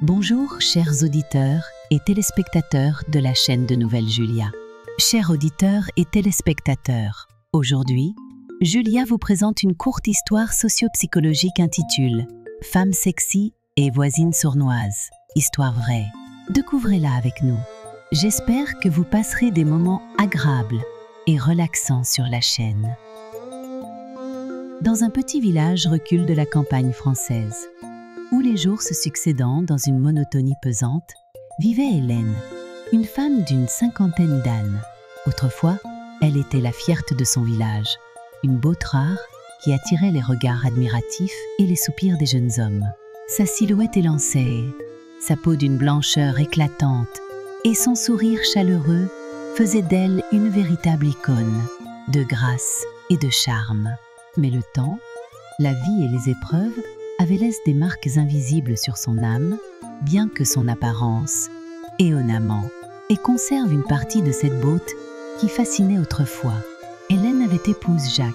Bonjour, chers auditeurs et téléspectateurs de la chaîne de Nouvelles Julia. Chers auditeurs et téléspectateurs, aujourd'hui, Julia vous présente une courte histoire socio-psychologique intitulée « Femme sexy et voisine sournoise, histoire vraie ». Découvrez-la avec nous. J'espère que vous passerez des moments agréables et relaxants sur la chaîne. Dans un petit village recul de la campagne française, où les jours se succédant dans une monotonie pesante, vivait Hélène, une femme d'une cinquantaine d'ânes. Autrefois, elle était la fierté de son village, une beauté rare qui attirait les regards admiratifs et les soupirs des jeunes hommes. Sa silhouette élancée, sa peau d'une blancheur éclatante et son sourire chaleureux faisaient d'elle une véritable icône de grâce et de charme. Mais le temps, la vie et les épreuves avaient laissé des marques invisibles sur son âme, bien que son apparence, étonnamment, et conserve une partie de cette beauté qui fascinait autrefois. Hélène avait épousé Jacques,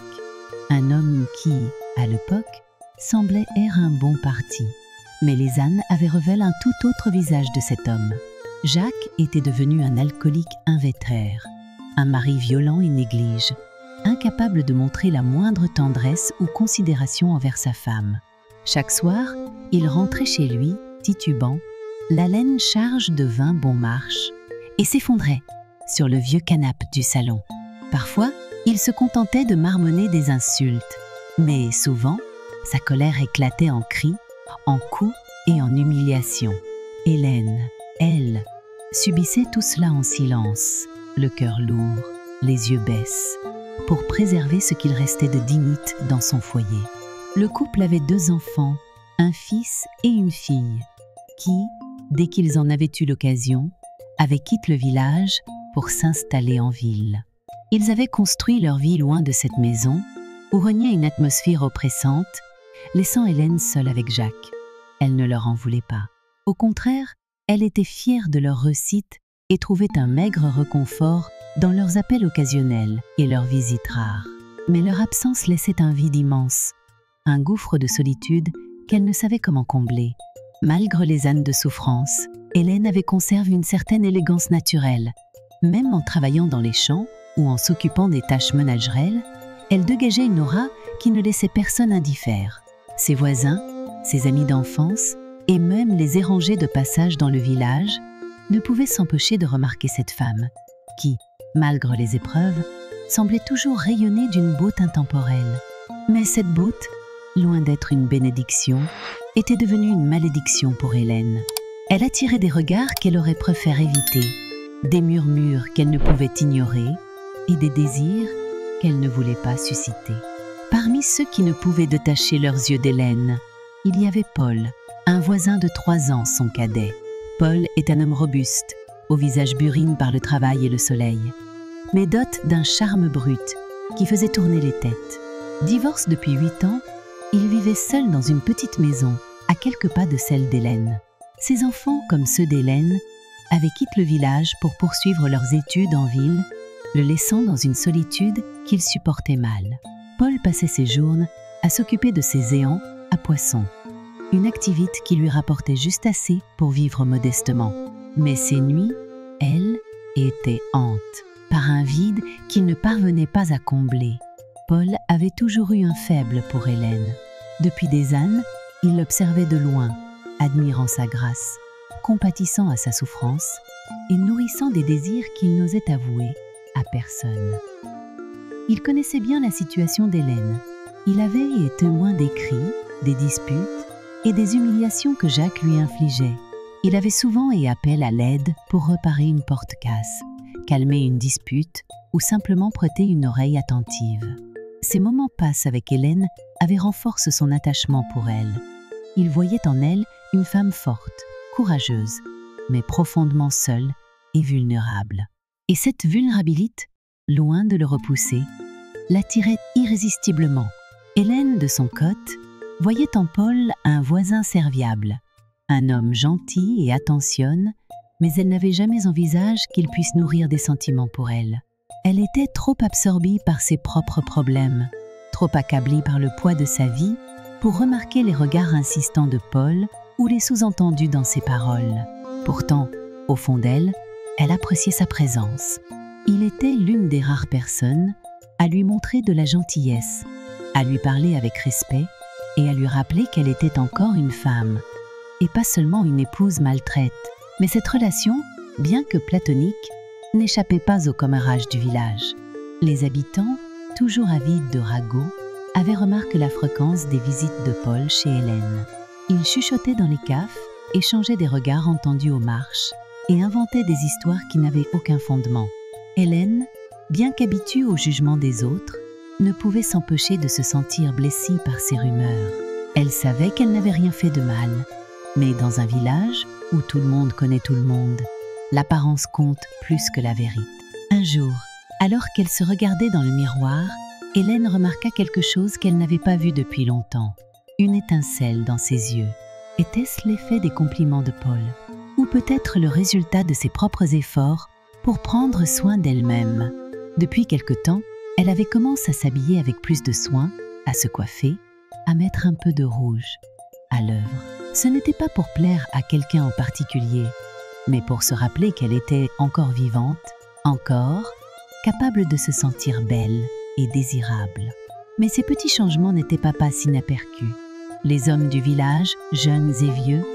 un homme qui, à l'époque, semblait être un bon parti. Mais les ânes avaient révélé un tout autre visage de cet homme. Jacques était devenu un alcoolique invétère, un mari violent et néglige, incapable de montrer la moindre tendresse ou considération envers sa femme. Chaque soir, il rentrait chez lui, titubant, l'haleine charge de vin bon marche, et s'effondrait sur le vieux canapé du salon. Parfois, il se contentait de marmonner des insultes, mais souvent, sa colère éclatait en cris, en coups et en humiliations. Hélène, elle, subissait tout cela en silence, le cœur lourd, les yeux baissés, pour préserver ce qu'il restait de dignité dans son foyer. Le couple avait 2 enfants, un fils et une fille, qui, dès qu'ils en avaient eu l'occasion, avaient quitté le village pour s'installer en ville. Ils avaient construit leur vie loin de cette maison, où régnait une atmosphère oppressante, laissant Hélène seule avec Jacques. Elle ne leur en voulait pas. Au contraire, elle était fière de leur réussite et trouvait un maigre réconfort dans leurs appels occasionnels et leurs visites rares. Mais leur absence laissait un vide immense, un gouffre de solitude qu'elle ne savait comment combler. Malgré les ânes de souffrance, Hélène avait conservé une certaine élégance naturelle. Même en travaillant dans les champs ou en s'occupant des tâches ménagères, elle dégageait une aura qui ne laissait personne indifférent. Ses voisins, ses amis d'enfance et même les érangers de passage dans le village ne pouvaient s'empêcher de remarquer cette femme qui, malgré les épreuves, semblait toujours rayonner d'une beauté intemporelle. Mais cette beauté, loin d'être une bénédiction, était devenue une malédiction pour Hélène. Elle attirait des regards qu'elle aurait préféré éviter, des murmures qu'elle ne pouvait ignorer et des désirs qu'elle ne voulait pas susciter. Parmi ceux qui ne pouvaient détacher leurs yeux d'Hélène, il y avait Paul, un voisin de 3 ans, son cadet. Paul est un homme robuste, au visage burine par le travail et le soleil, mais doté d'un charme brut qui faisait tourner les têtes. Divorcé depuis 8 ans, il vivait seul dans une petite maison, à quelques pas de celle d'Hélène. Ses enfants, comme ceux d'Hélène, avaient quitté le village pour poursuivre leurs études en ville, le laissant dans une solitude qu'il supportait mal. Paul passait ses journées à s'occuper de ses éans à poissons, une activité qui lui rapportait juste assez pour vivre modestement. Mais ses nuits, elles, étaient hantes par un vide qu'il ne parvenait pas à combler. Paul avait toujours eu un faible pour Hélène. Depuis des années, il l'observait de loin, admirant sa grâce, compatissant à sa souffrance et nourrissant des désirs qu'il n'osait avouer à personne. Il connaissait bien la situation d'Hélène. Il avait été témoin des cris, des disputes et des humiliations que Jacques lui infligeait. Il avait souvent été appelé à l'aide pour réparer une porte casse, calmer une dispute ou simplement prêter une oreille attentive. Ces moments passés avec Hélène avaient renforcé son attachement pour elle. Il voyait en elle une femme forte, courageuse, mais profondément seule et vulnérable. Et cette vulnérabilité, loin de le repousser, l'attirait irrésistiblement. Hélène, de son côté, voyait en Paul un voisin serviable, un homme gentil et attentionne, mais elle n'avait jamais envisagé qu'il puisse nourrir des sentiments pour elle. Elle était trop absorbée par ses propres problèmes, trop accablée par le poids de sa vie pour remarquer les regards insistants de Paul ou les sous-entendus dans ses paroles. Pourtant, au fond d'elle, elle appréciait sa présence. Il était l'une des rares personnes à lui montrer de la gentillesse, à lui parler avec respect et à lui rappeler qu'elle était encore une femme, et pas seulement une épouse maltraite. Mais cette relation, bien que platonique, n'échappait pas aux commérages du village. Les habitants, toujours avides de ragots, avaient remarqué la fréquence des visites de Paul chez Hélène. Ils chuchotaient dans les cafes, échangeaient des regards entendus aux marches et inventaient des histoires qui n'avaient aucun fondement. Hélène, bien qu'habituée au jugement des autres, ne pouvait s'empêcher de se sentir blessée par ces rumeurs. Elle savait qu'elle n'avait rien fait de mal, mais dans un village où tout le monde connaît tout le monde, l'apparence compte plus que la vérité. Un jour, alors qu'elle se regardait dans le miroir, Hélène remarqua quelque chose qu'elle n'avait pas vu depuis longtemps. Une étincelle dans ses yeux. Était-ce l'effet des compliments de Paul? Ou peut-être le résultat de ses propres efforts pour prendre soin d'elle-même? Depuis quelque temps, elle avait commencé à s'habiller avec plus de soin, à se coiffer, à mettre un peu de rouge à l'œuvre. Ce n'était pas pour plaire à quelqu'un en particulier, mais pour se rappeler qu'elle était encore vivante, encore capable de se sentir belle et désirable. Mais ces petits changements n'étaient pas passés inaperçus. Les hommes du village, jeunes et vieux,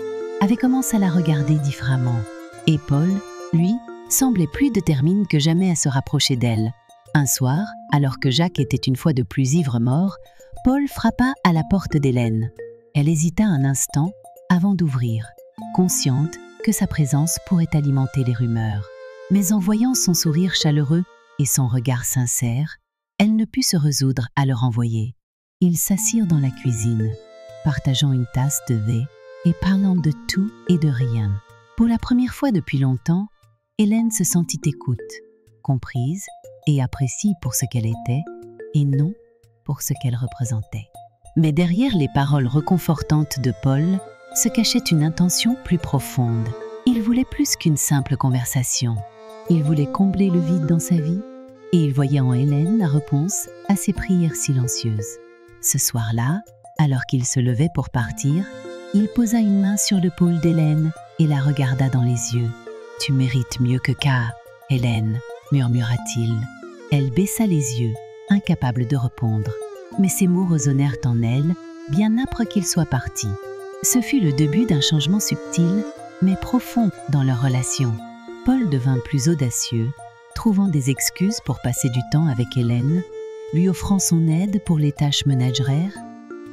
avaient commencé à la regarder différemment. Et Paul, lui, semblait plus déterminé que jamais à se rapprocher d'elle. Un soir, alors que Jacques était une fois de plus ivre-mort, Paul frappa à la porte d'Hélène. Elle hésita un instant avant d'ouvrir, consciente que sa présence pourrait alimenter les rumeurs. Mais en voyant son sourire chaleureux et son regard sincère, elle ne put se résoudre à le renvoyer. Ils s'assirent dans la cuisine, partageant une tasse de thé et parlant de tout et de rien. Pour la première fois depuis longtemps, Hélène se sentit écoute, comprise et appréciée pour ce qu'elle était et non pour ce qu'elle représentait. Mais derrière les paroles réconfortantes de Paul se cachait une intention plus profonde. Il voulait plus qu'une simple conversation. Il voulait combler le vide dans sa vie et il voyait en Hélène la réponse à ses prières silencieuses. Ce soir-là, alors qu'il se levait pour partir, il posa une main sur l'épaule d'Hélène et la regarda dans les yeux. « Tu mérites mieux que ça, Hélène, » murmura-t-il. Elle baissa les yeux, incapable de répondre. Mais ces mots résonnèrent en elle, bien âpres qu'ils soient partis. Ce fut le début d'un changement subtil, mais profond dans leur relation. Paul devint plus audacieux, trouvant des excuses pour passer du temps avec Hélène, lui offrant son aide pour les tâches ménagères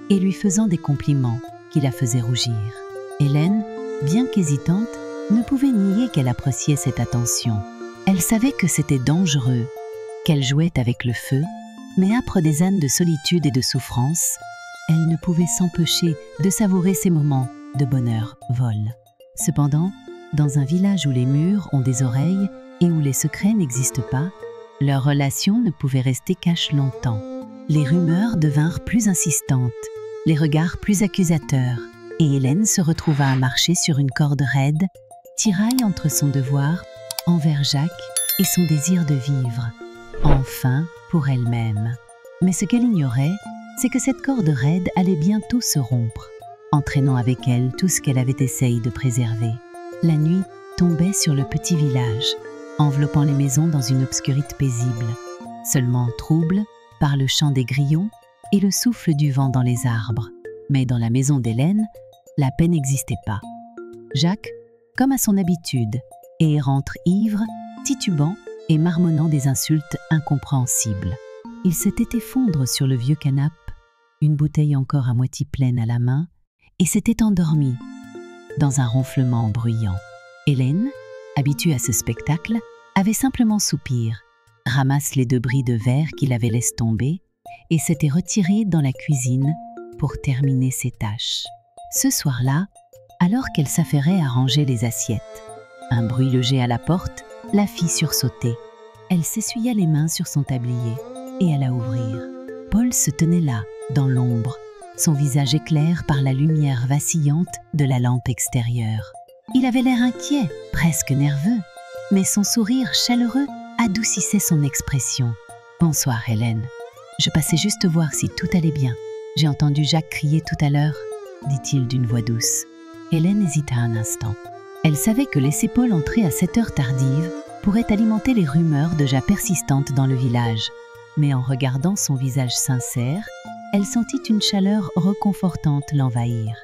et lui faisant des compliments qui la faisaient rougir. Hélène, bien qu'hésitante, ne pouvait nier qu'elle appréciait cette attention. Elle savait que c'était dangereux, qu'elle jouait avec le feu, mais âpre des ânes de solitude et de souffrance, elle ne pouvait s'empêcher de savourer ces moments de bonheur vol. Cependant, dans un village où les murs ont des oreilles et où les secrets n'existent pas, leur relation ne pouvait rester cache longtemps. Les rumeurs devinrent plus insistantes, les regards plus accusateurs, et Hélène se retrouva à marcher sur une corde raide, tiraille entre son devoir envers Jacques et son désir de vivre, enfin pour elle-même. Mais ce qu'elle ignorait, c'est que cette corde raide allait bientôt se rompre, entraînant avec elle tout ce qu'elle avait essayé de préserver. La nuit tombait sur le petit village, enveloppant les maisons dans une obscurité paisible, seulement trouble par le chant des grillons et le souffle du vent dans les arbres. Mais dans la maison d'Hélène, la paix n'existait pas. Jacques, comme à son habitude, et rentre ivre, titubant et marmonnant des insultes incompréhensibles. Il s'était effondré sur le vieux canapé, une bouteille encore à moitié pleine à la main, et s'était endormi dans un ronflement bruyant. Hélène, habituée à ce spectacle, avait simplement soupir, ramasse les débris de verre qu'il avait laissé tomber et s'était retirée dans la cuisine pour terminer ses tâches. Ce soir-là, alors qu'elle s'affairait à ranger les assiettes, un bruit logé à la porte la fit sursauter. Elle s'essuya les mains sur son tablier et alla ouvrir. Paul se tenait là, dans l'ombre, son visage éclair par la lumière vacillante de la lampe extérieure. Il avait l'air inquiet, presque nerveux, mais son sourire chaleureux adoucissait son expression. « Bonsoir, Hélène. Je passais juste voir si tout allait bien. J'ai entendu Jacques crier tout à l'heure, dit-il d'une voix douce. Hélène hésita un instant. Elle savait que laisser Paul entrer à cette heure tardive pourrait alimenter les rumeurs déjà persistantes dans le village. Mais en regardant son visage sincère, elle sentit une chaleur reconfortante l'envahir.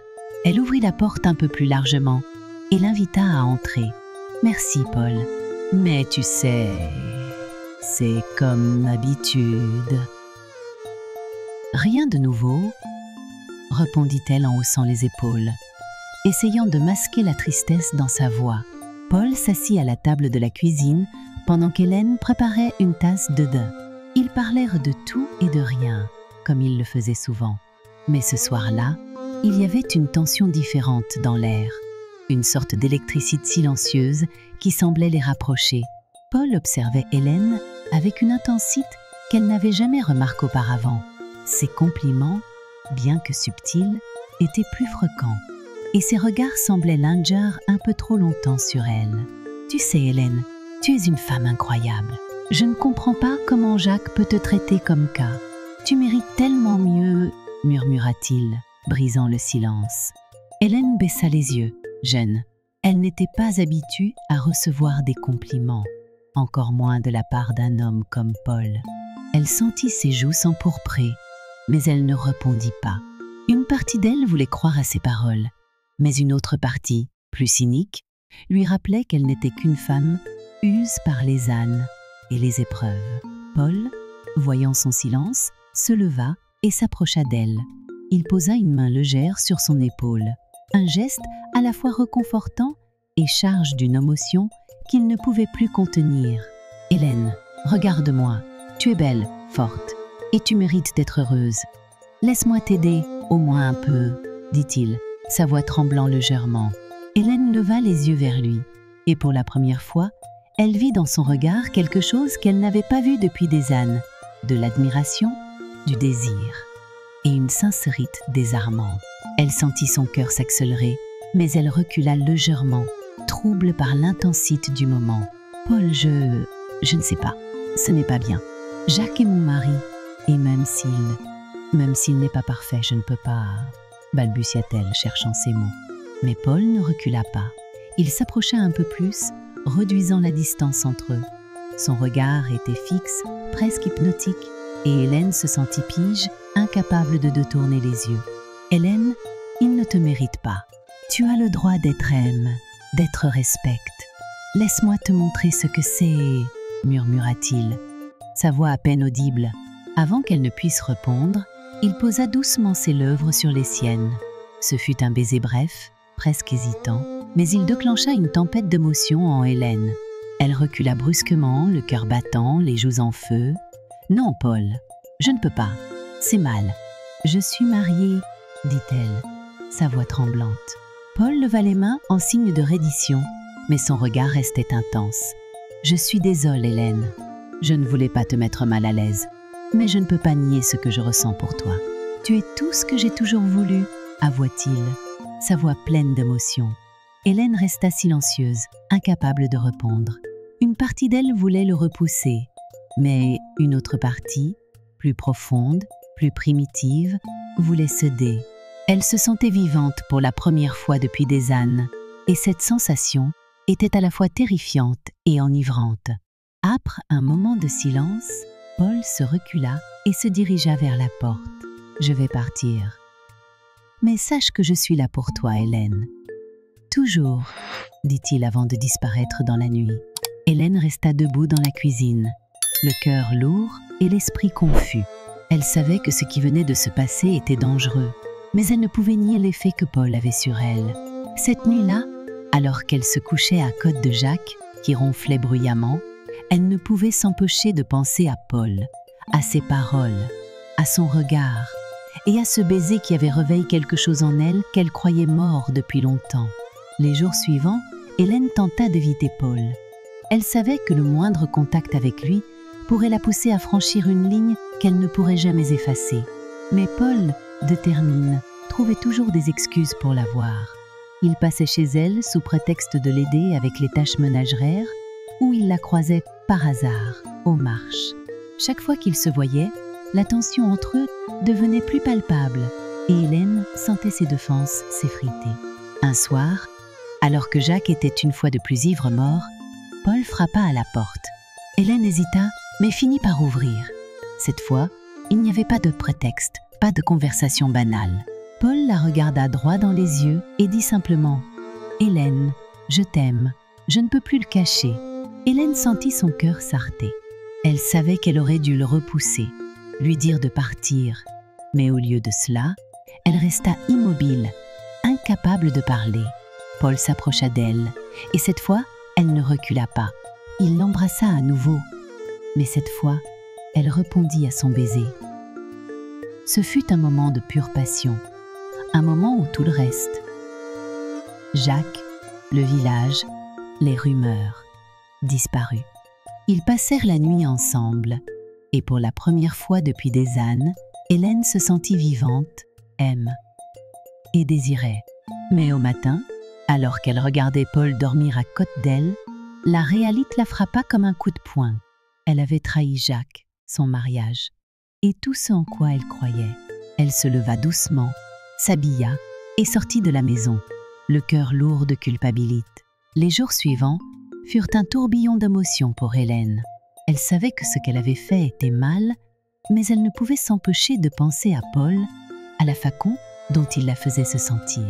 Elle ouvrit la porte un peu plus largement et l'invita à entrer. « Merci, Paul. Mais tu sais, c'est comme d'habitude. »« Rien de nouveau, » répondit-elle en haussant les épaules, essayant de masquer la tristesse dans sa voix. Paul s'assit à la table de la cuisine pendant qu'Hélène préparait une tasse de thé. Ils parlèrent de tout et de rien, comme ils le faisaient souvent. Mais ce soir-là, il y avait une tension différente dans l'air, une sorte d'électricité silencieuse qui semblait les rapprocher. Paul observait Hélène avec une intensité qu'elle n'avait jamais remarquée auparavant. Ses compliments, bien que subtils, étaient plus fréquents, et ses regards semblaient linger un peu trop longtemps sur elle. « Tu sais, Hélène, tu es une femme incroyable. Je ne comprends pas comment Jacques peut te traiter comme ça. Tu mérites tellement mieux, » murmura-t-il, brisant le silence. Hélène baissa les yeux, jeune. Elle n'était pas habituée à recevoir des compliments, encore moins de la part d'un homme comme Paul. Elle sentit ses joues s'empourprer, mais elle ne répondit pas. Une partie d'elle voulait croire à ses paroles, mais une autre partie, plus cynique, lui rappelait qu'elle n'était qu'une femme use par les ânes et les épreuves. Paul, voyant son silence, se leva et s'approcha d'elle. Il posa une main légère sur son épaule, un geste à la fois réconfortant et charge d'une émotion qu'il ne pouvait plus contenir. « Hélène, regarde-moi, tu es belle, forte, et tu mérites d'être heureuse. Laisse-moi t'aider, au moins un peu, » dit-il, sa voix tremblant légèrement. Hélène leva les yeux vers lui, et pour la première fois, elle vit dans son regard quelque chose qu'elle n'avait pas vu depuis des années, de l'admiration, du désir, et une sincérité désarmante. Elle sentit son cœur s'accélérer, mais elle recula légèrement, trouble par l'intensité du moment. « Paul, je ne sais pas, ce n'est pas bien. Jacques est mon mari, et même s'il n'est pas parfait, je ne peux pas... » balbutia-t-elle, cherchant ses mots. Mais Paul ne recula pas. Il s'approcha un peu plus, réduisant la distance entre eux. Son regard était fixe, presque hypnotique, et Hélène se sentit pige, incapable de détourner les yeux. « Hélène, il ne te mérite pas. Tu as le droit d'être aimée, d'être respectée. Laisse-moi te montrer ce que c'est, » murmura-t-il, sa voix à peine audible. Avant qu'elle ne puisse répondre, il posa doucement ses lèvres sur les siennes. Ce fut un baiser bref, presque hésitant, mais il déclencha une tempête d'émotions en Hélène. Elle recula brusquement, le cœur battant, les joues en feu. « Non, Paul, je ne peux pas. C'est mal. Je suis mariée, » dit-elle, sa voix tremblante. Paul leva les mains en signe de reddition, mais son regard restait intense. « Je suis désolée, Hélène. Je ne voulais pas te mettre mal à l'aise, mais je ne peux pas nier ce que je ressens pour toi. Tu es tout ce que j'ai toujours voulu, » avoua-t-il, sa voix pleine d'émotion. Hélène resta silencieuse, incapable de répondre. Une partie d'elle voulait le repousser, mais une autre partie, plus profonde, plus primitive, voulait céder. Elle se sentait vivante pour la première fois depuis des années, et cette sensation était à la fois terrifiante et enivrante. Après un moment de silence, Paul se recula et se dirigea vers la porte. « Je vais partir. Mais sache que je suis là pour toi, Hélène. »« Toujours, » dit-il avant de disparaître dans la nuit. Hélène resta debout dans la cuisine, le cœur lourd et l'esprit confus. Elle savait que ce qui venait de se passer était dangereux, mais elle ne pouvait nier l'effet que Paul avait sur elle. Cette nuit-là, alors qu'elle se couchait à côté de Jacques, qui ronflait bruyamment, elle ne pouvait s'empêcher de penser à Paul, à ses paroles, à son regard, et à ce baiser qui avait réveillé quelque chose en elle qu'elle croyait mort depuis longtemps. Les jours suivants, Hélène tenta d'éviter Paul. Elle savait que le moindre contact avec lui pourrait la pousser à franchir une ligne qu'elle ne pourrait jamais effacer. Mais Paul, déterminé, trouvait toujours des excuses pour la voir. Il passait chez elle sous prétexte de l'aider avec les tâches ménagères, ou il la croisait par hasard, aux marches. Chaque fois qu'ils se voyaient, la tension entre eux devenait plus palpable et Hélène sentait ses défenses s'effriter. Un soir, alors que Jacques était une fois de plus ivre-mort, Paul frappa à la porte. Hélène hésita, mais finit par ouvrir. Cette fois, il n'y avait pas de prétexte, pas de conversation banale. Paul la regarda droit dans les yeux et dit simplement « Hélène, je t'aime, je ne peux plus le cacher. » Hélène sentit son cœur s'arrêter. Elle savait qu'elle aurait dû le repousser, lui dire de partir. Mais au lieu de cela, elle resta immobile, incapable de parler. Paul s'approcha d'elle, et cette fois, elle ne recula pas. Il l'embrassa à nouveau, mais cette fois, elle répondit à son baiser. Ce fut un moment de pure passion, un moment où tout le reste. Jacques, le village, les rumeurs, disparut. Ils passèrent la nuit ensemble, et pour la première fois depuis des années, Hélène se sentit vivante, aime et désirait. Mais au matin, alors qu'elle regardait Paul dormir à côté d'elle, la réalité la frappa comme un coup de poing. Elle avait trahi Jacques, son mariage, et tout ce en quoi elle croyait. Elle se leva doucement, s'habilla et sortit de la maison, le cœur lourd de culpabilité. Les jours suivants furent un tourbillon d'émotions pour Hélène. Elle savait que ce qu'elle avait fait était mal, mais elle ne pouvait s'empêcher de penser à Paul, à la façon dont il la faisait se sentir.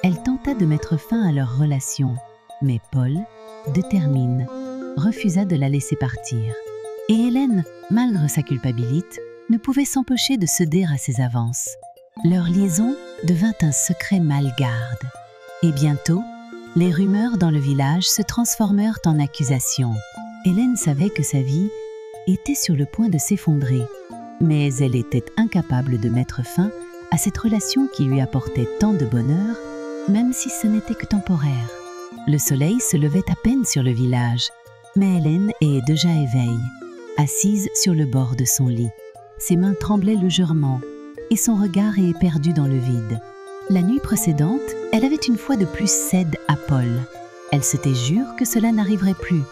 Elle tenta de mettre fin à leur relation, mais Paul, déterminé, refusa de la laisser partir. Et Hélène, malgré sa culpabilité, ne pouvait s'empêcher de céder à ses avances. Leur liaison devint un secret mal garde. Et bientôt, les rumeurs dans le village se transformèrent en accusations. Hélène savait que sa vie était sur le point de s'effondrer, mais elle était incapable de mettre fin à cette relation qui lui apportait tant de bonheur, même si ce n'était que temporaire. Le soleil se levait à peine sur le village, mais Hélène est déjà éveillée, assise sur le bord de son lit. Ses mains tremblaient légèrement et son regard est perdu dans le vide. La nuit précédente, elle avait une fois de plus cédé à Paul. Elle s'était juré que cela n'arriverait plus,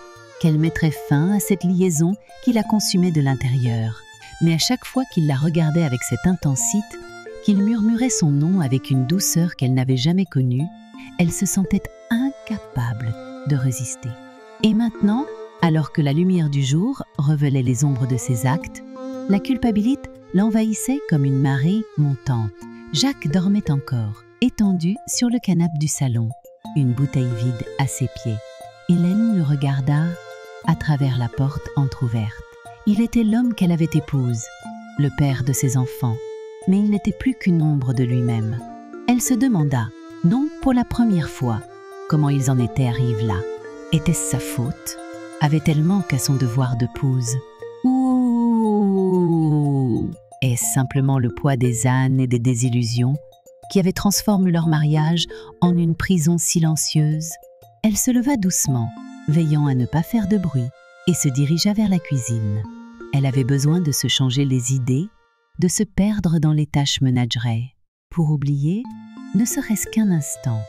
qu'elle mettrait fin à cette liaison qui la consumait de l'intérieur. Mais à chaque fois qu'il la regardait avec cette intensité, qu'il murmurait son nom avec une douceur qu'elle n'avait jamais connue, elle se sentait incapable de résister. Et maintenant, alors que la lumière du jour révélait les ombres de ses actes, la culpabilité l'envahissait comme une marée montante. Jacques dormait encore, étendu sur le canapé du salon, une bouteille vide à ses pieds. Hélène le regarda à travers la porte entr'ouverte. Il était l'homme qu'elle avait épousé, le père de ses enfants, mais il n'était plus qu'une ombre de lui-même. Elle se demanda, non pour la première fois, comment ils en étaient arrivés là. Était-ce sa faute? Avait-elle manqué à son devoir d'épouse? Ou est-ce simplement le poids des ânes et des désillusions qui avaient transformé leur mariage en une prison silencieuse? Elle se leva doucement, veillant à ne pas faire de bruit, et se dirigea vers la cuisine. Elle avait besoin de se changer les idées, de se perdre dans les tâches ménagères, pour oublier, ne serait-ce qu'un instant,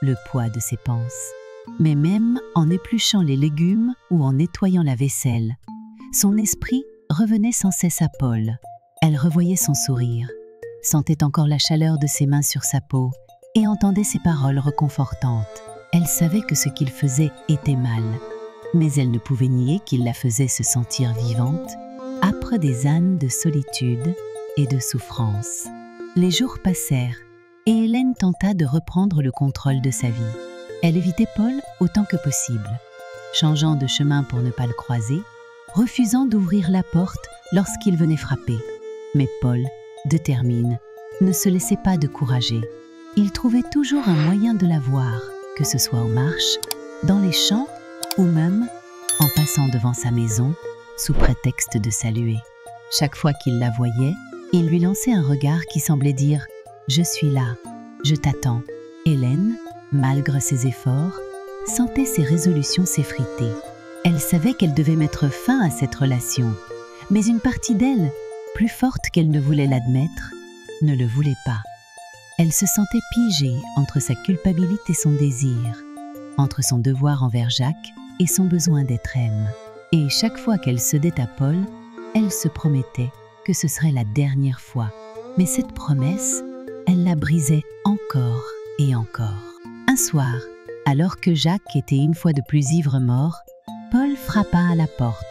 le poids de ses pensées. Mais même en épluchant les légumes ou en nettoyant la vaisselle, son esprit revenait sans cesse à Paul. Elle revoyait son sourire, sentait encore la chaleur de ses mains sur sa peau et entendait ses paroles réconfortantes. Elle savait que ce qu'il faisait était mal, mais elle ne pouvait nier qu'il la faisait se sentir vivante après des années de solitude et de souffrance. Les jours passèrent et Hélène tenta de reprendre le contrôle de sa vie. Elle évitait Paul autant que possible, changeant de chemin pour ne pas le croiser, refusant d'ouvrir la porte lorsqu'il venait frapper. Mais Paul, déterminé, ne se laissait pas décourager. Il trouvait toujours un moyen de la voir, que ce soit en marche, dans les champs ou même en passant devant sa maison sous prétexte de saluer. Chaque fois qu'il la voyait, il lui lançait un regard qui semblait dire « Je suis là, je t'attends ». Hélène, malgré ses efforts, sentait ses résolutions s'effriter. Elle savait qu'elle devait mettre fin à cette relation, mais une partie d'elle, plus forte qu'elle ne voulait l'admettre, ne le voulait pas. Elle se sentait pigée entre sa culpabilité et son désir, entre son devoir envers Jacques et son besoin d'être aimée. Et chaque fois qu'elle cédait à Paul, elle se promettait que ce serait la dernière fois. Mais cette promesse, elle la brisait encore et encore. Un soir, alors que Jacques était une fois de plus ivre-mort, Paul frappa à la porte.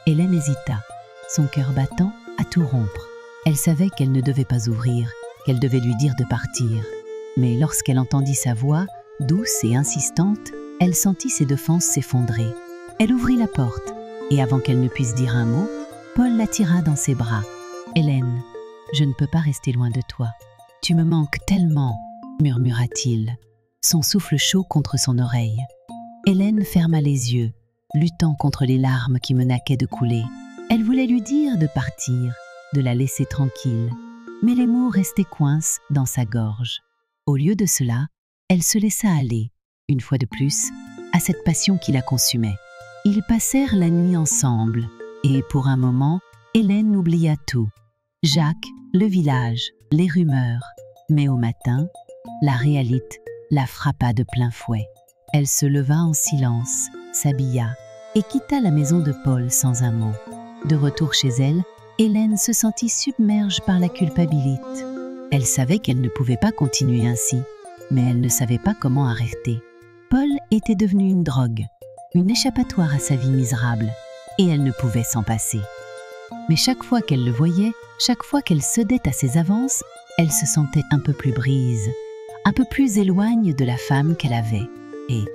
Hélène hésita, son cœur battant à tout rompre. Elle savait qu'elle ne devait pas ouvrir, qu'elle devait lui dire de partir. Mais lorsqu'elle entendit sa voix, douce et insistante, elle sentit ses défenses s'effondrer. Elle ouvrit la porte, et avant qu'elle ne puisse dire un mot, Paul l'attira dans ses bras. « Hélène, je ne peux pas rester loin de toi. Tu me manques tellement, » murmura-t-il, son souffle chaud contre son oreille. Hélène ferma les yeux, luttant contre les larmes qui menaçaient de couler. Elle voulait lui dire de partir, de la laisser tranquille, mais les mots restaient coincés dans sa gorge. Au lieu de cela, elle se laissa aller, une fois de plus, à cette passion qui la consumait. Ils passèrent la nuit ensemble, et pour un moment, Hélène oublia tout. Jacques, le village, les rumeurs. Mais au matin, la réalité la frappa de plein fouet. Elle se leva en silence, s'habilla et quitta la maison de Paul sans un mot. De retour chez elle, Hélène se sentit submergée par la culpabilité. Elle savait qu'elle ne pouvait pas continuer ainsi, mais elle ne savait pas comment arrêter. Paul était devenu une drogue, une échappatoire à sa vie misérable, et elle ne pouvait s'en passer. Mais chaque fois qu'elle le voyait, chaque fois qu'elle cédait à ses avances, elle se sentait un peu plus brise, un peu plus éloigne de la femme qu'elle avait. Et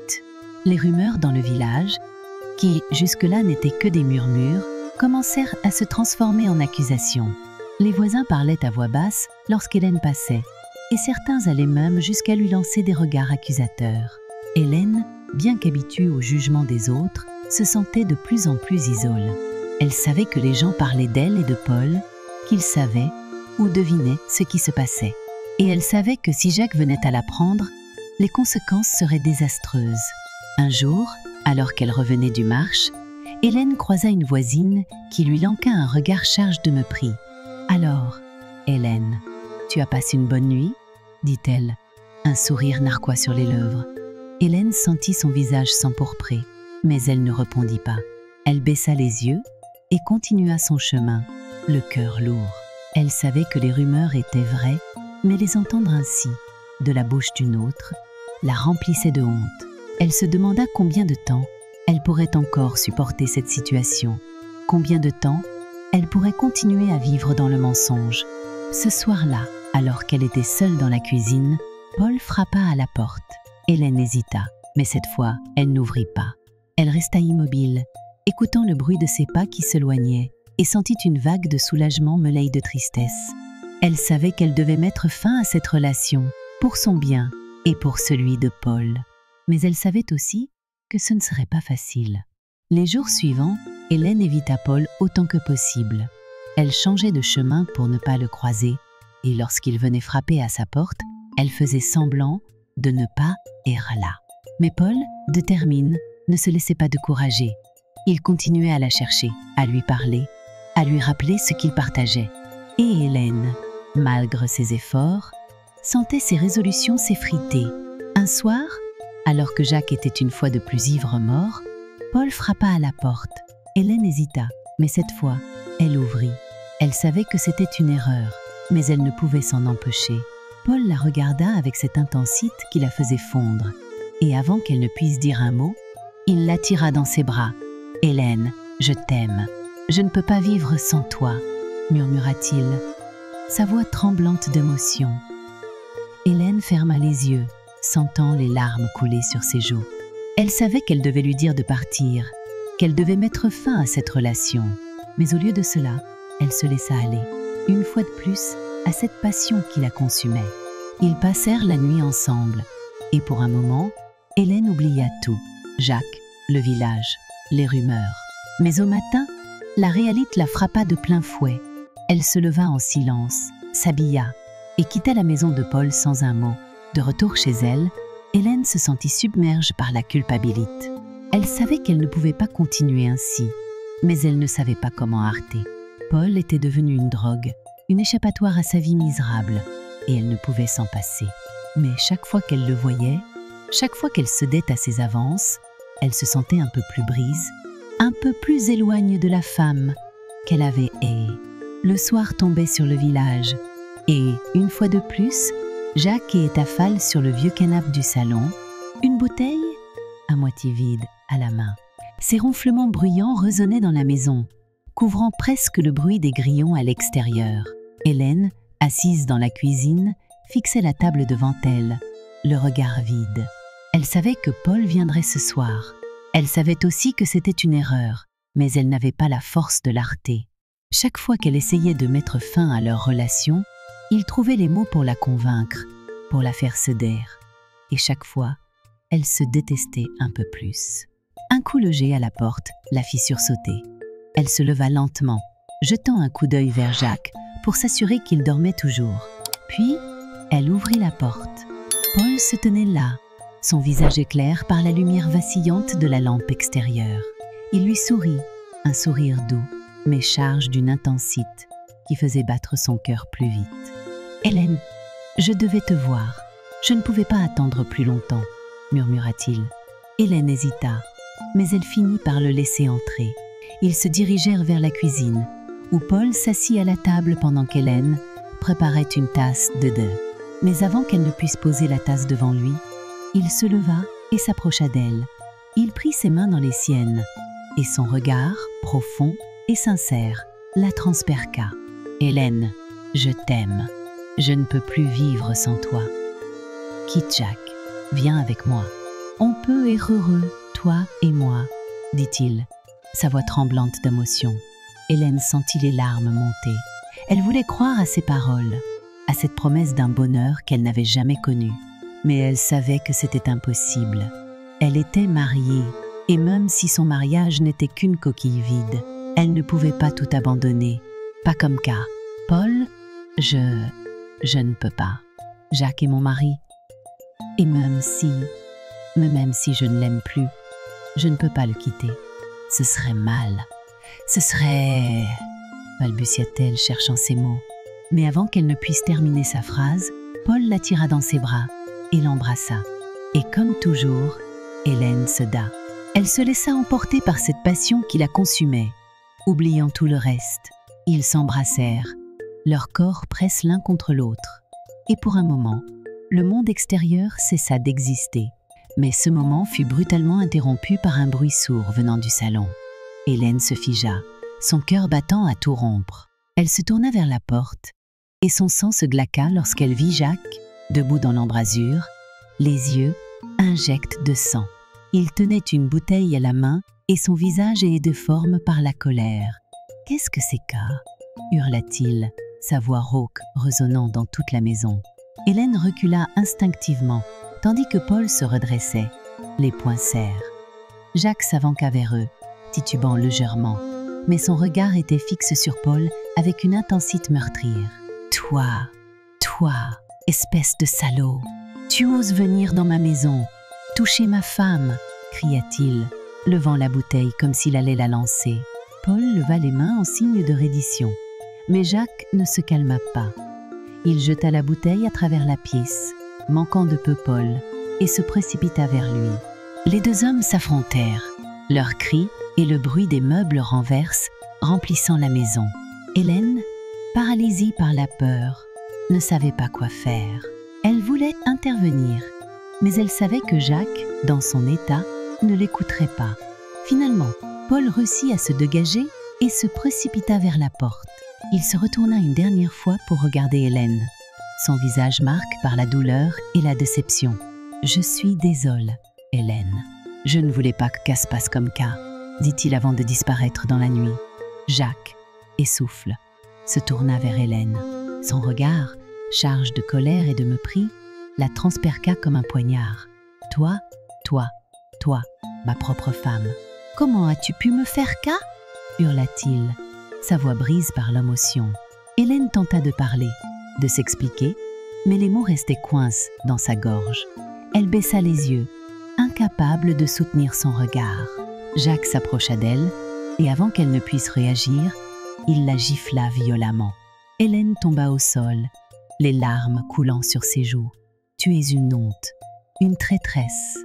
les rumeurs dans le village, qui jusque-là n'étaient que des murmures, commencèrent à se transformer en accusations. Les voisins parlaient à voix basse lorsqu'Hélène passait, et certains allaient même jusqu'à lui lancer des regards accusateurs. Hélène, bien qu'habituée au jugement des autres, se sentait de plus en plus isolée. Elle savait que les gens parlaient d'elle et de Paul, qu'ils savaient ou devinaient ce qui se passait. Et elle savait que si Jacques venait à l'apprendre, les conséquences seraient désastreuses. Un jour, alors qu'elle revenait du marché, Hélène croisa une voisine qui lui lança un regard chargé de mépris. « Alors, Hélène, tu as passé une bonne nuit ?» dit-elle, un sourire narquois sur les lèvres. Hélène sentit son visage s'empourprer, mais elle ne répondit pas. Elle baissa les yeux et continua son chemin, le cœur lourd. Elle savait que les rumeurs étaient vraies, mais les entendre ainsi, de la bouche d'une autre, la remplissait de honte. Elle se demanda combien de temps elle pourrait encore supporter cette situation, combien de temps elle pourrait continuer à vivre dans le mensonge. Ce soir-là, alors qu'elle était seule dans la cuisine, Paul frappa à la porte. Hélène hésita, mais cette fois, elle n'ouvrit pas. Elle resta immobile, écoutant le bruit de ses pas qui s'éloignaient, et sentit une vague de soulagement mêlée de tristesse. Elle savait qu'elle devait mettre fin à cette relation, pour son bien et pour celui de Paul. Mais elle savait aussi que ce ne serait pas facile. Les jours suivants, Hélène évita Paul autant que possible. Elle changeait de chemin pour ne pas le croiser, et lorsqu'il venait frapper à sa porte, elle faisait semblant de ne pas être là. Mais Paul, déterminé, ne se laissait pas décourager. Il continuait à la chercher, à lui parler, à lui rappeler ce qu'il partageait. Et Hélène, malgré ses efforts, sentait ses résolutions s'effriter. Un soir, alors que Jacques était une fois de plus ivre-mort, Paul frappa à la porte. Hélène hésita, mais cette fois, elle ouvrit. Elle savait que c'était une erreur, mais elle ne pouvait s'en empêcher. Paul la regarda avec cette intensité qui la faisait fondre. Et avant qu'elle ne puisse dire un mot, il l'attira dans ses bras. « Hélène, je t'aime. Je ne peux pas vivre sans toi, » murmura-t-il, sa voix tremblante d'émotion. Hélène ferma les yeux, sentant les larmes couler sur ses joues. Elle savait qu'elle devait lui dire de partir, qu'elle devait mettre fin à cette relation. Mais au lieu de cela, elle se laissa aller, une fois de plus, à cette passion qui la consumait. Ils passèrent la nuit ensemble, et pour un moment, Hélène oublia tout. Jacques, le village, les rumeurs. Mais au matin, la réalité la frappa de plein fouet. Elle se leva en silence, s'habilla et quitta la maison de Paul sans un mot. De retour chez elle, Hélène se sentit submergée par la culpabilité. Elle savait qu'elle ne pouvait pas continuer ainsi, mais elle ne savait pas comment arrêter. Paul était devenu une drogue, une échappatoire à sa vie misérable, et elle ne pouvait s'en passer. Mais chaque fois qu'elle le voyait, chaque fois qu'elle cédait à ses avances, elle se sentait un peu plus brise, un peu plus éloigne de la femme qu'elle avait aimée. Le soir tombait sur le village, et, une fois de plus, Jacques et Tafal sur le vieux canapé du salon, Une bouteille, à moitié vide, à la main. Ses ronflements bruyants résonnaient dans la maison, couvrant presque le bruit des grillons à l'extérieur. Hélène, assise dans la cuisine, fixait la table devant elle, le regard vide. Elle savait que Paul viendrait ce soir. Elle savait aussi que c'était une erreur, mais elle n'avait pas la force de l'arrêter. Chaque fois qu'elle essayait de mettre fin à leur relation, il trouvait les mots pour la convaincre, pour la faire céder. Et chaque fois, elle se détestait un peu plus. Un coup logé à la porte la fit sursauter. Elle se leva lentement, jetant un coup d'œil vers Jacques pour s'assurer qu'il dormait toujours. Puis, elle ouvrit la porte. Paul se tenait là, son visage éclair par la lumière vacillante de la lampe extérieure. Il lui sourit, un sourire doux, mais charge d'une intensité qui faisait battre son cœur plus vite. « Hélène, je devais te voir. Je ne pouvais pas attendre plus longtemps, » murmura-t-il. Hélène hésita, mais elle finit par le laisser entrer. Ils se dirigèrent vers la cuisine, où Paul s'assit à la table pendant qu'Hélène préparait une tasse de thé. Mais avant qu'elle ne puisse poser la tasse devant lui, il se leva et s'approcha d'elle. Il prit ses mains dans les siennes, et son regard, profond et sincère, la transperqua. « Hélène, je t'aime. Je ne peux plus vivre sans toi. Quitte Jacques, viens avec moi. On peut être heureux, toi et moi, dit-il, sa voix tremblante d'émotion. Hélène sentit les larmes monter. Elle voulait croire à ses paroles, à cette promesse d'un bonheur qu'elle n'avait jamais connu. Mais elle savait que c'était impossible. Elle était mariée, et même si son mariage n'était qu'une coquille vide, elle ne pouvait pas tout abandonner. Pas comme K. Paul, je ne peux pas. Jacques est mon mari. Et même si je ne l'aime plus, je ne peux pas le quitter. Ce serait mal. Ce serait... balbutia-t-elle, cherchant ses mots. Mais avant qu'elle ne puisse terminer sa phrase, Paul la tira dans ses bras et l'embrassa. Et comme toujours, Hélène céda. Elle se laissa emporter par cette passion qui la consumait. Oubliant tout le reste, ils s'embrassèrent, leurs corps pressent l'un contre l'autre. Et pour un moment, le monde extérieur cessa d'exister. Mais ce moment fut brutalement interrompu par un bruit sourd venant du salon. Hélène se figea, son cœur battant à tout rompre. Elle se tourna vers la porte, et son sang se glaqua lorsqu'elle vit Jacques, debout dans l'embrasure, les yeux injects de sang. Il tenait une bouteille à la main, et son visage est déforme par la colère. « Qu'est-ce que c'est qu'à » hurla-t-il, sa voix rauque résonnant dans toute la maison. Hélène recula instinctivement, tandis que Paul se redressait, les poings serrés. Jacques s'avança vers eux, titubant légèrement, mais son regard était fixe sur Paul avec une intensité meurtrière. « Toi, espèce de salaud, tu oses venir dans ma maison, toucher ma femme !» cria-t-il, levant la bouteille comme s'il allait la lancer. Paul leva les mains en signe de reddition, mais Jacques ne se calma pas. Il jeta la bouteille à travers la pièce, manquant de peu Paul, et se précipita vers lui. Les deux hommes s'affrontèrent, leurs cris et le bruit des meubles renversent, remplissant la maison. Hélène, paralysée par la peur, ne savait pas quoi faire. Elle voulait intervenir, mais elle savait que Jacques, dans son état, ne l'écouterait pas. Finalement, Paul réussit à se dégager et se précipita vers la porte. Il se retourna une dernière fois pour regarder Hélène, son visage marqué par la douleur et la déception. « Je suis désolée, Hélène. Je ne voulais pas que ça se passe comme ça, » dit-il avant de disparaître dans la nuit. Jacques, essouffle, se tourna vers Hélène. Son regard, charge de colère et de mépris, la transperqua comme un poignard. « Toi, ma propre femme, comment as-tu pu me faire cas ?» hurla-t-il, sa voix brise par l'émotion. Hélène tenta de parler, de s'expliquer, mais les mots restaient coincés dans sa gorge. Elle baissa les yeux, incapable de soutenir son regard. Jacques s'approcha d'elle, et avant qu'elle ne puisse réagir, il la gifla violemment. Hélène tomba au sol, les larmes coulant sur ses joues. « Tu es une honte, une traîtresse.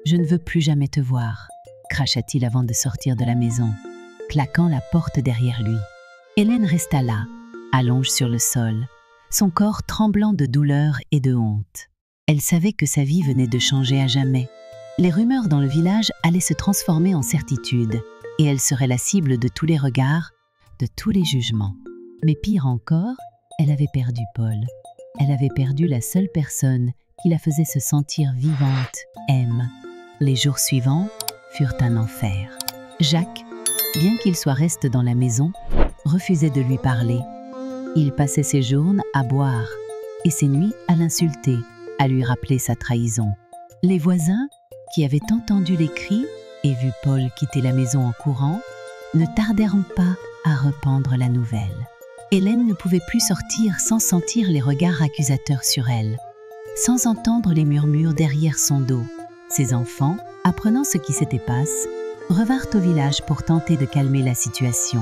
Je ne veux plus jamais te voir, » cracha-t-il avant de sortir de la maison, claquant la porte derrière lui. Hélène resta là, allongée sur le sol, son corps tremblant de douleur et de honte. Elle savait que sa vie venait de changer à jamais, Les rumeurs dans le village allaient se transformer en certitude, et elle serait la cible de tous les regards, de tous les jugements. Mais pire encore, elle avait perdu Paul. Elle avait perdu la seule personne qui la faisait se sentir vivante, M. Les jours suivants furent un enfer. Jacques, bien qu'il soit resté dans la maison, refusait de lui parler. Il passait ses journées à boire et ses nuits à l'insulter, à lui rappeler sa trahison. Les voisins, qui avaient entendu les cris et vu Paul quitter la maison en courant, ne tardèrent pas à répandre la nouvelle. Hélène ne pouvait plus sortir sans sentir les regards accusateurs sur elle, sans entendre les murmures derrière son dos. Ses enfants, apprenant ce qui s'était passé, revinrent au village pour tenter de calmer la situation.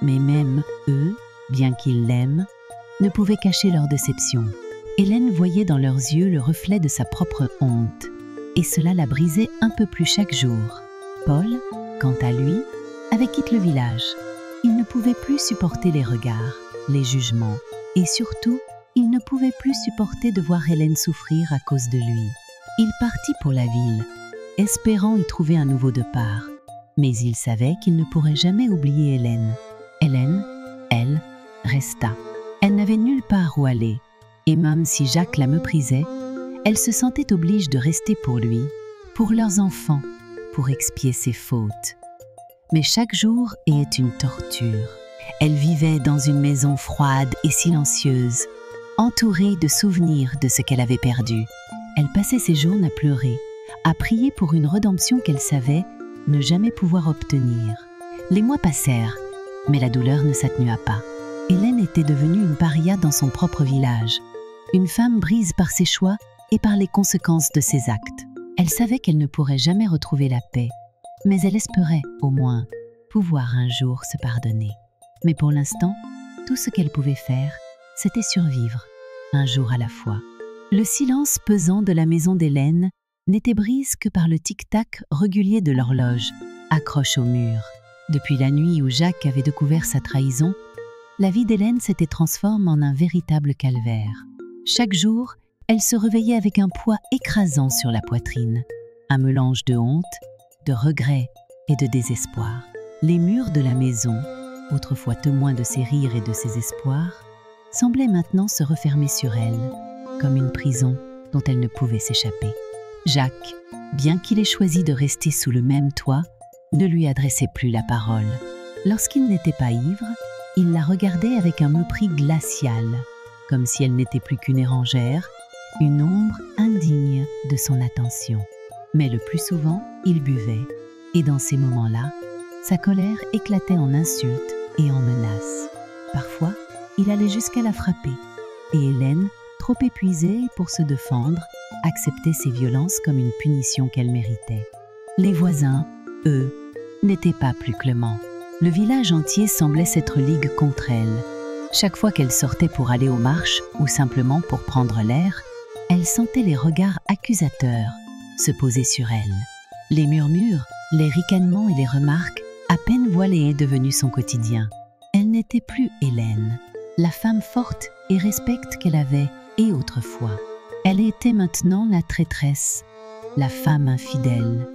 Mais même eux, bien qu'ils l'aiment, ne pouvaient cacher leur déception. Hélène voyait dans leurs yeux le reflet de sa propre honte, et cela la brisait un peu plus chaque jour. Paul, quant à lui, avait quitté le village. Il ne pouvait plus supporter les regards, les jugements, et surtout, il ne pouvait plus supporter de voir Hélène souffrir à cause de lui. Il partit pour la ville, espérant y trouver un nouveau départ. Mais il savait qu'il ne pourrait jamais oublier Hélène. Hélène, elle, resta. Elle n'avait nulle part où aller, et même si Jacques la méprisait, elle se sentait obligée de rester pour lui, pour leurs enfants, pour expier ses fautes. Mais chaque jour était une torture. Elle vivait dans une maison froide et silencieuse, entourée de souvenirs de ce qu'elle avait perdu. Elle passait ses journées à pleurer, à prier pour une rédemption qu'elle savait ne jamais pouvoir obtenir. Les mois passèrent, mais la douleur ne s'atténua pas. Hélène était devenue une paria dans son propre village, une femme brise par ses choix et par les conséquences de ses actes. Elle savait qu'elle ne pourrait jamais retrouver la paix, mais elle espérait, au moins, pouvoir un jour se pardonner. Mais pour l'instant, tout ce qu'elle pouvait faire, c'était survivre, un jour à la fois. Le silence pesant de la maison d'Hélène n'était brise que par le tic-tac régulier de l'horloge, accroche au mur. Depuis la nuit où Jacques avait découvert sa trahison, la vie d'Hélène s'était transformée en un véritable calvaire. Chaque jour, elle se réveillait avec un poids écrasant sur la poitrine, un mélange de honte, de regret et de désespoir. Les murs de la maison, autrefois témoins de ses rires et de ses espoirs, semblaient maintenant se refermer sur elle, comme une prison dont elle ne pouvait s'échapper. Jacques, bien qu'il ait choisi de rester sous le même toit, ne lui adressait plus la parole. Lorsqu'il n'était pas ivre, il la regardait avec un mépris glacial, comme si elle n'était plus qu'une érangère, une ombre indigne de son attention. Mais le plus souvent, il buvait, et dans ces moments-là, sa colère éclatait en insultes et en menaces. Parfois, il allait jusqu'à la frapper, et Hélène, trop épuisée pour se défendre, acceptait ces violences comme une punition qu'elle méritait. Les voisins, eux, n'étaient pas plus cléments. Le village entier semblait s'être ligue contre elle. Chaque fois qu'elle sortait pour aller aux marches ou simplement pour prendre l'air, elle sentait les regards accusateurs se poser sur elle. Les murmures, les ricanements et les remarques, à peine voilées, devenus son quotidien. Elle n'était plus Hélène, la femme forte et respecte qu'elle avait et autrefois. Elle était maintenant la traîtresse, la femme infidèle,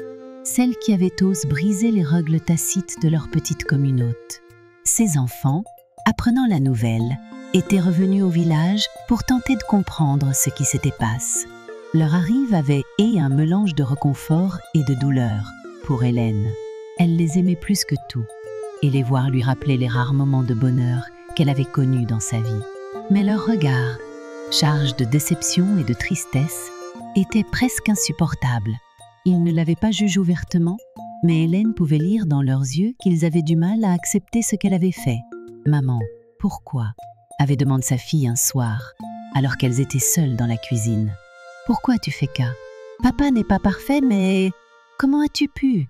celle qui avait osé briser les règles tacites de leur petite communauté. Ses enfants, apprenant la nouvelle, étaient revenus au village pour tenter de comprendre ce qui s'était passé. Leur arrivée avait un mélange de réconfort et de douleur pour Hélène. Elle les aimait plus que tout, et les voir lui rappelait les rares moments de bonheur qu'elle avait connus dans sa vie. Mais leur regard, charge de déception et de tristesse, était presque insupportable. Ils ne l'avaient pas jugée ouvertement, mais Hélène pouvait lire dans leurs yeux qu'ils avaient du mal à accepter ce qu'elle avait fait. « Maman, pourquoi ?» avait demandé sa fille un soir, alors qu'elles étaient seules dans la cuisine. « Pourquoi tu fais cas ? Papa n'est pas parfait, mais comment as-tu pu ?»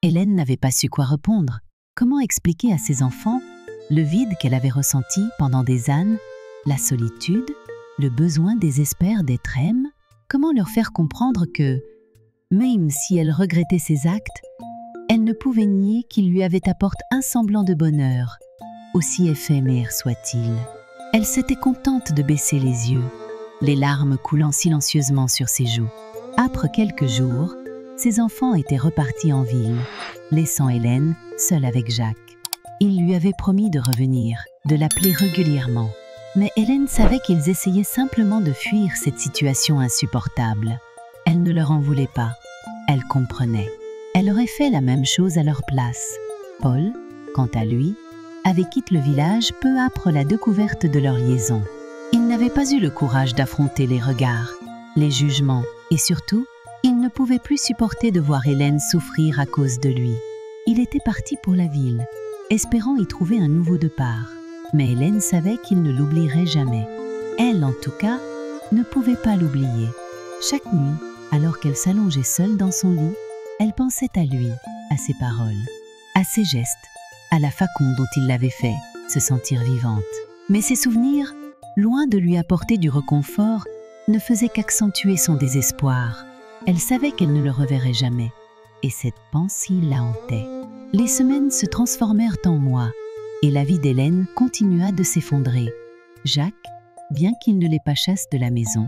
Hélène n'avait pas su quoi répondre. Comment expliquer à ses enfants le vide qu'elle avait ressenti pendant des années, la solitude, le besoin désespère d'être aimée? Comment leur faire comprendre que, même si elle regrettait ses actes, elle ne pouvait nier qu'il lui avait apporté un semblant de bonheur, aussi éphémère soit-il. Elle s'était contente de baisser les yeux, les larmes coulant silencieusement sur ses joues. Après quelques jours, Ses enfants étaient repartis en ville, laissant Hélène seule avec Jacques. Il lui avait promis de revenir, de l'appeler régulièrement. Mais Hélène savait qu'ils essayaient simplement de fuir cette situation insupportable. Elle ne leur en voulait pas. Elle comprenait. Elle aurait fait la même chose à leur place. Paul, quant à lui, avait quitté le village peu après la découverte de leur liaison. Il n'avait pas eu le courage d'affronter les regards, les jugements et surtout, il ne pouvait plus supporter de voir Hélène souffrir à cause de lui. Il était parti pour la ville, espérant y trouver un nouveau départ. Mais Hélène savait qu'il ne l'oublierait jamais. Elle, en tout cas, ne pouvait pas l'oublier. Chaque nuit, alors qu'elle s'allongeait seule dans son lit, elle pensait à lui, à ses paroles, à ses gestes, à la façon dont il l'avait fait se sentir vivante. Mais ces souvenirs, loin de lui apporter du réconfort, ne faisaient qu'accentuer son désespoir. Elle savait qu'elle ne le reverrait jamais, et cette pensée la hantait. Les semaines se transformèrent en mois, et la vie d'Hélène continua de s'effondrer. Jacques, bien qu'il ne l'ait pas chasse de la maison,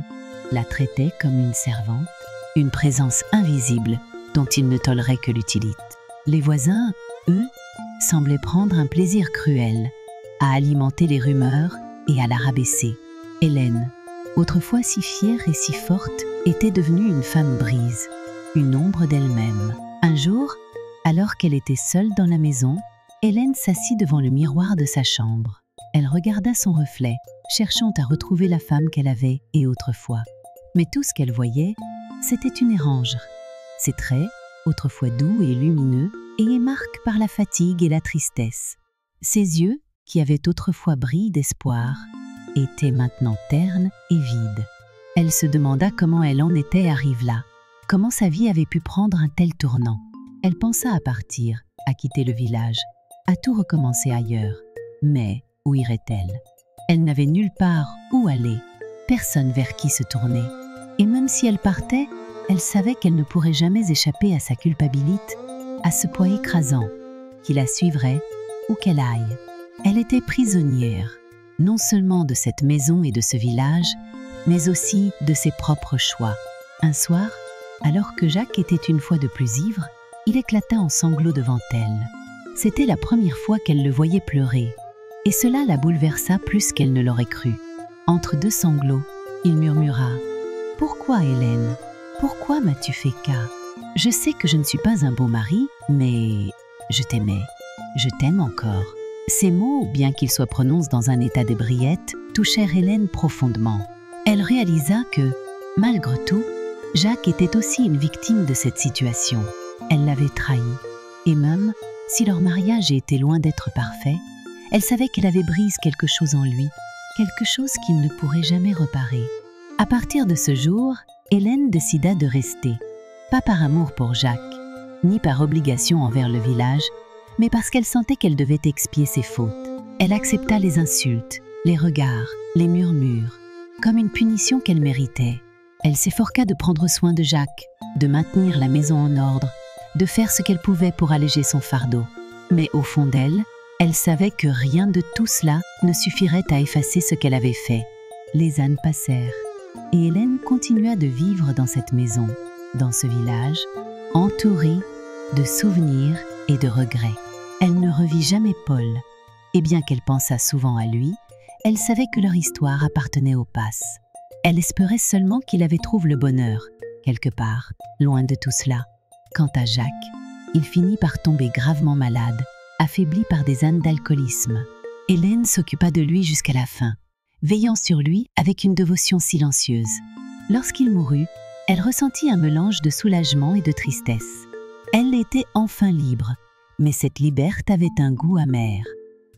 la traitait comme une servante, une présence invisible dont il ne tolérait que l'utilité. Les voisins, eux, semblaient prendre un plaisir cruel à alimenter les rumeurs et à la rabaisser. Hélène, autrefois si fière et si forte, était devenue une femme brise, une ombre d'elle-même. Un jour, alors qu'elle était seule dans la maison, Hélène s'assit devant le miroir de sa chambre. Elle regarda son reflet, cherchant à retrouver la femme qu'elle avait et autrefois. Mais tout ce qu'elle voyait, c'était une érangère. Ses traits, autrefois doux et lumineux, étaient marqués par la fatigue et la tristesse. Ses yeux, qui avaient autrefois brillé d'espoir, étaient maintenant ternes et vides. Elle se demanda comment elle en était arrivée là, comment sa vie avait pu prendre un tel tournant. Elle pensa à partir, à quitter le village, à tout recommencer ailleurs. Mais où irait-elle? Elle n'avait nulle part où aller, personne vers qui se tourner. Et même si elle partait, elle savait qu'elle ne pourrait jamais échapper à sa culpabilité, à ce poids écrasant, qui la suivrait où qu'elle aille. Elle était prisonnière, non seulement de cette maison et de ce village, mais aussi de ses propres choix. Un soir, alors que Jacques était une fois de plus ivre, il éclata en sanglots devant elle. C'était la première fois qu'elle le voyait pleurer, et cela la bouleversa plus qu'elle ne l'aurait cru. Entre deux sanglots, il murmura « Pourquoi, Hélène? Pourquoi m'as-tu fait cas? Je sais que je ne suis pas un beau mari, mais je t'aimais, je t'aime encore. » Ces mots, bien qu'ils soient prononcés dans un état d'ébriété, touchèrent Hélène profondément. Elle réalisa que, malgré tout, Jacques était aussi une victime de cette situation. Elle l'avait trahi, et même si leur mariage était loin d'être parfait, elle savait qu'elle avait brisé quelque chose en lui, quelque chose qu'il ne pourrait jamais réparer. À partir de ce jour, Hélène décida de rester, pas par amour pour Jacques, ni par obligation envers le village, mais parce qu'elle sentait qu'elle devait expier ses fautes. Elle accepta les insultes, les regards, les murmures, comme une punition qu'elle méritait. Elle s'efforça de prendre soin de Jacques, de maintenir la maison en ordre, de faire ce qu'elle pouvait pour alléger son fardeau. Mais au fond d'elle, elle savait que rien de tout cela ne suffirait à effacer ce qu'elle avait fait. Les ânes passèrent, et Hélène continua de vivre dans cette maison, dans ce village, entourée de souvenirs et de regrets. Elle ne revit jamais Paul, et bien qu'elle pensât souvent à lui, elle savait que leur histoire appartenait au passé. Elle espérait seulement qu'il avait trouvé le bonheur, quelque part, loin de tout cela. Quant à Jacques, il finit par tomber gravement malade, affaibli par des ânes d'alcoolisme. Hélène s'occupa de lui jusqu'à la fin, veillant sur lui avec une dévotion silencieuse. Lorsqu'il mourut, elle ressentit un mélange de soulagement et de tristesse. Elle était enfin libre, mais cette liberté avait un goût amer.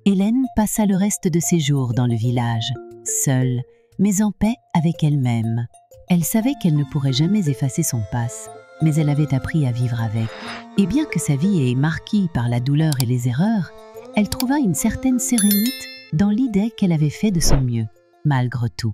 Hélène passa le reste de ses jours dans le village, seule, mais en paix avec elle-même. Elle savait qu'elle ne pourrait jamais effacer son passé, mais elle avait appris à vivre avec. Et bien que sa vie est marquée par la douleur et les erreurs, elle trouva une certaine sérénité dans l'idée qu'elle avait fait de son mieux, malgré tout.